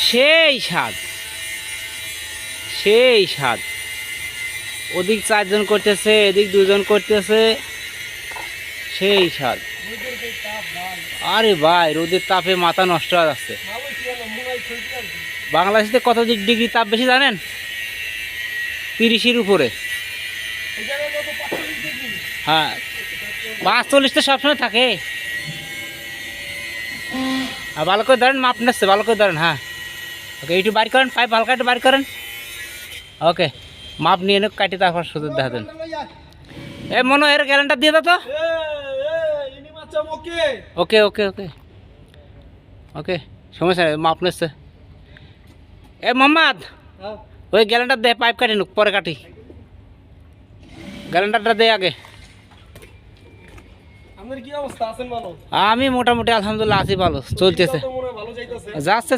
সেই স্বাদ, সেই স্বাদ। ওদিক 4 জন করতেছে, এদিক 2 জন করতেছে, সেই স্বাদ। আরে ভাই রোদের তাপে মাথা নষ্ট হয়ে যাচ্ছে। বাংলাদেশে কত ডিগ্রি তাপ বেশি জানেন? 30-এর উপরে। হ্যাঁ 45 তো সবসময় থাকে। ভালো করে ধরেন, মাপ নিচ্ছে, ভালো করে ধরেন। হ্যাঁ ওকে, একটু বাইর করেন, পাইপ হালকা একটু বাইর করেন। ওকে, মাপ নিয়ে নে, কাটি তারপর সুযোগ দেখা দেন। এ মনো এর গ্যারান্টার দিয়ে দাও তো। ওকে ওকে ওকে ওকে, সমস্যা নেই, মাপ নিচ্ছে। এ মোহাম্মদ, ওই গ্যারান্টার দে, পাইপ কাটি নুক, পরে কাটি। গ্যারান্টারটা দে আগে। আপনার কি অবস্থা, আছেন ভালো? আমি মোটামুটি আলহামদুলিল্লাহ আছি, ভালো চলতেছে, ভালো যাইতেছে। যাচ্ছে